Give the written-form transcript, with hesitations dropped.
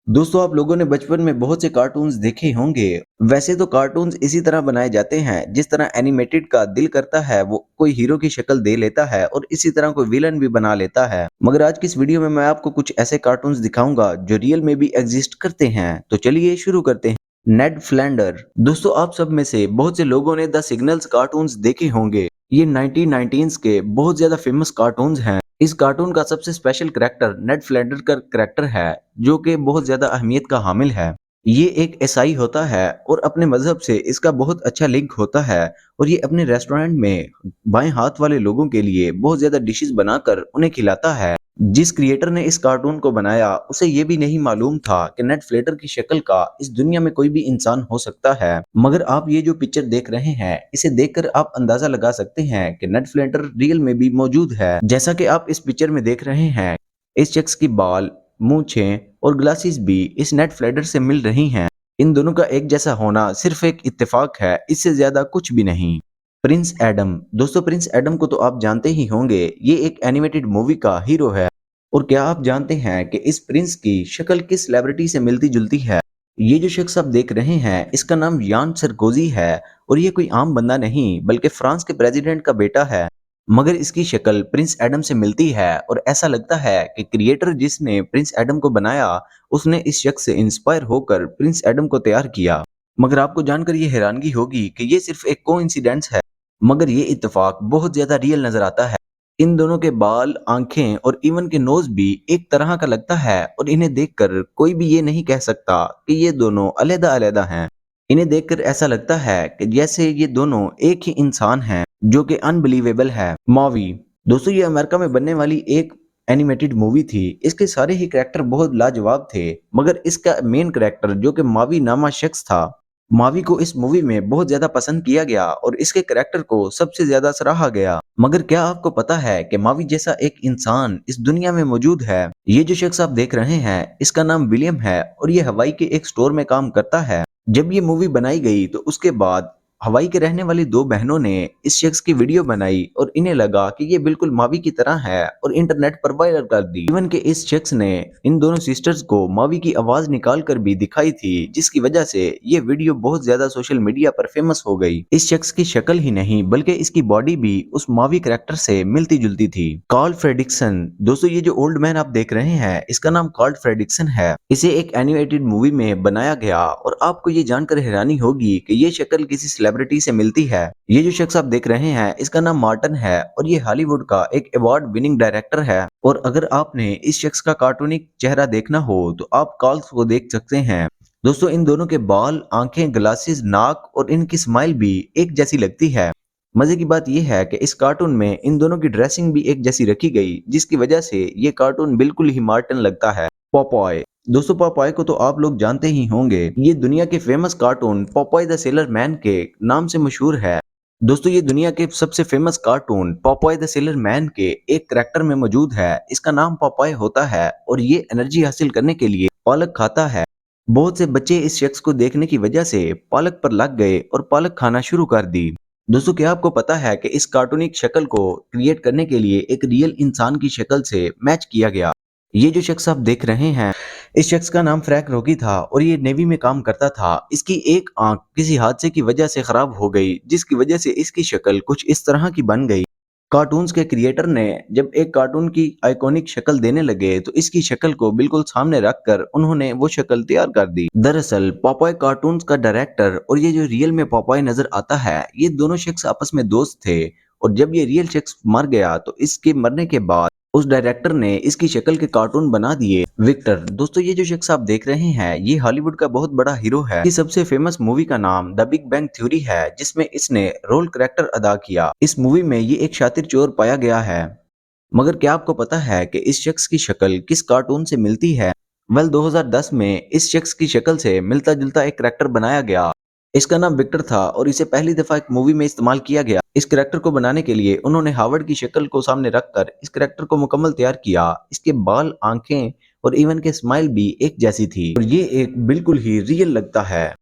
दोस्तों आप लोगों ने बचपन में बहुत से कार्टून्स देखे होंगे। वैसे तो कार्टून्स इसी तरह बनाए जाते हैं जिस तरह एनिमेटेड का दिल करता है वो कोई हीरो की शक्ल दे लेता है और इसी तरह कोई विलन भी बना लेता है। मगर आज की इस वीडियो में मैं आपको कुछ ऐसे कार्टून्स दिखाऊंगा जो रियल में भी एग्जिस्ट करते हैं। तो चलिए शुरू करते हैं। नेड फ्लैंडर। दोस्तों आप सब में से बहुत से लोगों ने द सिग्नल्स कार्टून्स देखे होंगे। ये 1990s के बहुत ज्यादा फेमस कार्टून्स हैं। इस कार्टून का सबसे स्पेशल करैक्टर नेड फ्लैंडर का करैक्टर है जो कि बहुत ज्यादा अहमियत का हामिल है। ये एक ईसाई होता है और अपने मजहब से इसका बहुत अच्छा लिंक होता है और ये अपने रेस्टोरेंट में बाएं हाथ वाले लोगों के लिए बहुत ज्यादा डिशेस बनाकर उन्हें खिलाता है। जिस क्रिएटर ने इस कार्टून को बनाया उसे ये भी नहीं मालूम था कि नेड फ्लेटर की शक्ल का इस दुनिया में कोई भी इंसान हो सकता है। मगर आप ये जो पिक्चर देख रहे हैं इसे देखकर आप अंदाजा लगा सकते हैं कि नेड फ्लेटर रियल में भी मौजूद है। जैसा कि आप इस पिक्चर में देख रहे हैं, इस शख्स की बाल, मूछें और ग्लासेस भी इस नेट फ्लैटर से मिल रही हैं। इन दोनों का एक जैसा होना सिर्फ एक इत्तेफाक है, इससे ज्यादा कुछ भी नहीं। Prince Adam. दोस्तों प्रिंस एडम को तो आप जानते ही होंगे, ये एक एनिमेटेड मूवी का हीरो है। और क्या आप जानते हैं कि इस प्रिंस की शक्ल किस सेलिब्रिटी से मिलती जुलती है? ये जो शख्स आप देख रहे हैं इसका नाम यान सरकोजी है और ये कोई आम बंदा नहीं बल्कि फ्रांस के प्रेसिडेंट का बेटा है। मगर इसकी शक्ल प्रिंस एडम से मिलती है और ऐसा लगता है कि क्रिएटर जिसने प्रिंस एडम को बनाया उसने इस शख्स से इंस्पायर होकर प्रिंस एडम को तैयार किया। मगर आपको जानकर ये हैरानगी होगी कि ये सिर्फ एक कोइंसिडेंस है, मगर ये इत्तेफाक बहुत ज्यादा रियल नजर आता है। इन दोनों के बाल, आंखें और इवन के नोज भी एक तरह का लगता है और इन्हें देखकर कोई भी ये नहीं कह सकता कि ये दोनों अलग-अलग हैं। इन्हें देखकर ऐसा लगता है कि जैसे ये दोनों एक ही इंसान हैं, जो कि अनबिलीवेबल है। मॉवी। दोस्तों ये अमेरिका में बनने वाली एक एनिमेटेड मूवी थी। इसके सारे ही कैरेक्टर बहुत लाजवाब थे, मगर इसका मेन कैरेक्टर जो कि मावी नामा शख्स था, मावी को इस मूवी में बहुत ज्यादा पसंद किया गया और इसके कैरेक्टर को सबसे ज्यादा सराहा गया। मगर क्या आपको पता है कि मावी जैसा एक इंसान इस दुनिया में मौजूद है? ये जो शख्स आप देख रहे हैं इसका नाम विलियम है और ये हवाई के एक स्टोर में काम करता है। जब ये मूवी बनाई गई तो उसके बाद हवाई के रहने वाली दो बहनों ने इस शख्स की वीडियो बनाई और इन्हें लगा कि ये बिल्कुल मावी की तरह है और इंटरनेट पर वायरल कर दी। इवन के इस शख्स ने इन दोनों सिस्टर्स को मावी की आवाज निकाल कर भी दिखाई थी, जिसकी वजह से ये वीडियो बहुत ज्यादा सोशल मीडिया पर फेमस हो गई। इस शख्स की शक्ल ही नहीं बल्कि इसकी बॉडी भी उस मावी कैरेक्टर से मिलती जुलती थी। कार्ल फ्रेडिक्सन। दोस्तों ये जो ओल्ड मैन आप देख रहे हैं इसका नाम कार्ल फ्रेडिक्सन है। इसे एक एनिमेटेड मूवी में बनाया गया और आपको ये जानकर हैरानी होगी कि ये शक्ल किसी सेलिब्रिटी से मिलती है। ये जो शख्स आप देख रहे हैं इसका नाम मार्टिन है और ये हॉलीवुड का एक अवार्ड विनिंग डायरेक्टर है। और अगर आपने इस शख्स का कार्टूनिक चेहरा देखना हो तो आप कार्ल को देख सकते हैं। दोस्तों इन दोनों के बाल, आंखें, ग्लासेस, नाक और इनकी स्माइल भी एक जैसी लगती है। मजे की बात यह है कि इस कार्टून में इन दोनों की ड्रेसिंग भी एक जैसी रखी गई, जिसकी वजह से ये कार्टून बिल्कुल ही मार्टिन लगता है। पॉपॉय। दोस्तों पॉपॉय को तो आप लोग जानते ही होंगे, ये दुनिया के famous cartoon Popeye the sailor man के नाम से मशहूर है। दोस्तों ये दुनिया के सबसे famous cartoon Popeye the sailor man के एक करैक्टर में मौजूद है। इसका नाम पॉपॉय होता है और ये एनर्जी हासिल करने के लिए पालक खाता है। बहुत से बच्चे इस शख्स को देखने की वजह से पालक पर लग गए और पालक खाना शुरू कर दी। दोस्तों क्या आपको पता है कि इस कार्टूनिक शक्ल को क्रिएट करने के लिए एक रियल इंसान की शक्ल से मैच किया गया? ये जो शख्स आप देख रहे हैं इस शख्स का नाम फ्रैंक रॉकी था और ये नेवी में काम करता था। इसकी एक आंख किसी हादसे की वजह से खराब हो गई, जिसकी वजह से इसकी शक्ल कुछ इस तरह की बन गई। कार्टून्स के क्रिएटर ने जब एक कार्टून की आइकॉनिक शक्ल देने लगे तो इसकी शक्ल को बिल्कुल सामने रखकर उन्होंने वो शक्ल तैयार कर दी। दरअसल पॉपॉय कार्टून्स का डायरेक्टर और ये जो रियल में पॉपॉय नजर आता है, ये दोनों शख्स आपस में दोस्त थे और जब ये रियल शख्स मर गया तो इसके मरने के बाद उस डायरेक्टर ने इसकी शक्ल के कार्टून बना दिए। विक्टर। दोस्तों ये जो शख्स आप देख रहे हैं ये हॉलीवुड का बहुत बड़ा हीरो है। ये सबसे फेमस मूवी का नाम द बिग बैंग थ्योरी है, जिसमें इसने रोल कैरेक्टर अदा किया। इस मूवी में ये एक शातिर चोर पाया गया है। मगर क्या आपको पता है कि इस शख्स की शक्ल किस कार्टून से मिलती है? वेल 2010 में इस शख्स की शक्ल से मिलता जुलता एक कैरेक्टर बनाया गया। इसका नाम विक्टर था और इसे पहली दफा एक मूवी में इस्तेमाल किया गया। इस कैरेक्टर को बनाने के लिए उन्होंने हावर्ड की शक्ल को सामने रखकर इस कैरेक्टर को मुकम्मल तैयार किया। इसके बाल, आंखें और इवन के स्माइल भी एक जैसी थी और ये एक बिल्कुल ही रियल लगता है।